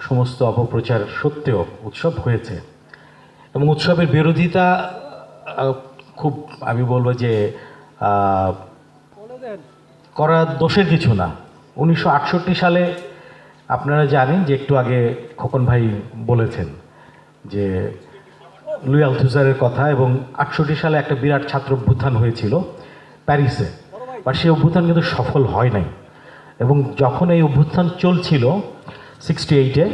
সমস্ত অপপ্রচার সত্ত্বেও উৎসব হয়েছে এবং উৎসবের বিরোধিতা খুব আমি বলবো যে করা দোষের কিছু না। 1968 সালে আপনারা জানেন যে একটু আগে খোকন ভাই বলেছেন যে লুই আলথুজারের কথা, এবং 68 সালে একটা বিরাট ছাত্র অভ্যুত্থান হয়েছিল প্যারিসে, বা সেই অভ্যুত্থান কিন্তু সফল হয় নাই। এবং যখন এই অভ্যুত্থান চলছিল 68-এ,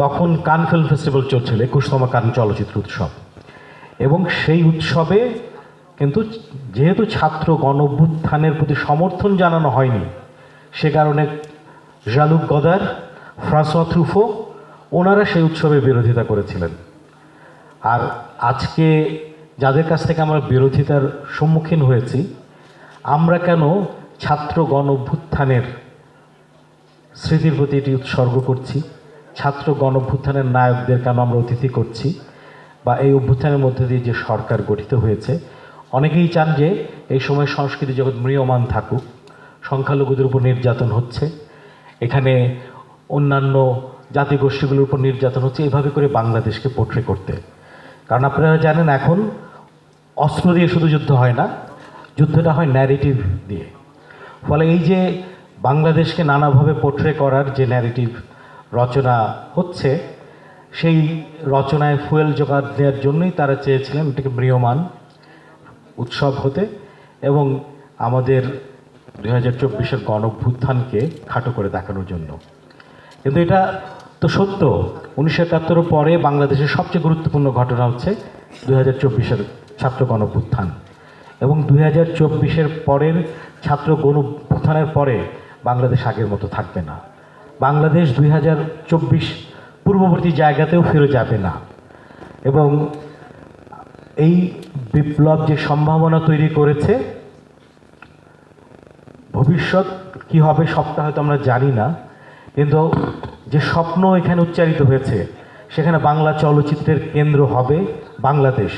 তখন কান ফিল্ম ফেস্টিভ্যাল চলছিল, 21তম কান চলচ্চিত্র উৎসব। এবং সেই উৎসবে কিন্তু যেহেতু ছাত্র গণ অভ্যুত্থানের প্রতি সমর্থন জানানো হয়নি, সে কারণে জালুক গদার, ফ্রাঁসোয়া ট্রুফো ওনারা সেই উৎসবের বিরোধিতা করেছিলেন। আর আজকে যাদের কাছ থেকে আমরা বিরোধিতার সম্মুখীন হয়েছি, আমরা কেন ছাত্র গণ অভ্যুত্থানের স্মৃতির প্রতি এটি উৎসর্গ করছি, ছাত্র গণ অভ্যুত্থানের নায়কদের কেন আমরা অতিথি করছি, বা এই অভ্যুত্থানের মধ্যে দিয়ে যে সরকার গঠিত হয়েছে, অনেকেই চান যে এই সময় সংস্কৃতি জগৎ ম্রিয়মান থাকুক, সংখ্যালঘুদের উপর নির্যাতন হচ্ছে, এখানে অন্যান্য জাতিগোষ্ঠীগুলোর উপর নির্যাতন হচ্ছে, এভাবে করে বাংলাদেশকে পোট্রে করতে। কারণ আপনারা জানেন এখন অস্ত্র দিয়ে শুধু যুদ্ধ হয় না, যুদ্ধটা হয় ন্যারেটিভ দিয়ে। ফলে এই যে বাংলাদেশকে নানাভাবে পোট্রে করার যে ন্যারেটিভ রচনা হচ্ছে, সেই রচনায় ফুয়েল জোগাড় দেওয়ার জন্যই তারা চেয়েছিলেন এটাকে ম্রিয়মান উৎসব হতে এবং আমাদের 2024-এর গণ অভ্যুত্থানকে খাটো করে দেখানোর জন্য। কিন্তু এটা তো সত্য, 1971 পরে বাংলাদেশের সবচেয়ে গুরুত্বপূর্ণ ঘটনা হচ্ছে 2024-এর ছাত্র গণ অভ্যুত্থান, এবং 2024-এর পরের ছাত্র গণ অভ্যুত্থানের পরে বাংলাদেশ আগের মতো থাকবে না। বাংলাদেশ 2024 পূর্ববর্তী জায়গাতেও ফিরে যাবে না। এবং এই বিপ্লব যে সম্ভাবনা তৈরি করেছে, ভবিষ্যৎ কি হবে সবটা হয়তো আমরা জানি না, কিন্তু যে স্বপ্ন এখানে উচ্চারিত হয়েছে, সেখানে বাংলা চলচ্চিত্রের কেন্দ্র হবে বাংলাদেশ।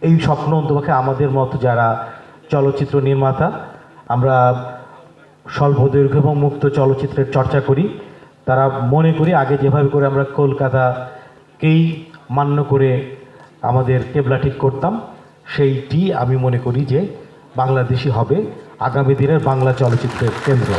এই স্বপ্ন অন্তপক্ষে আমাদের মতো যারা চলচ্চিত্র নির্মাতা, আমরা স্বল্পদৈর্ঘ্য এবং মুক্ত চলচ্চিত্রের চর্চা করি, তারা মনে করি আগে যেভাবে করে আমরা কলকাতাকেই মান্য করে আমাদের কেবলা ঠিক করতাম, সেইটি আমি মনে করি যে বাংলাদেশই হবে আগামী দিনের বাংলা চলচ্চিত্রের কেন্দ্র।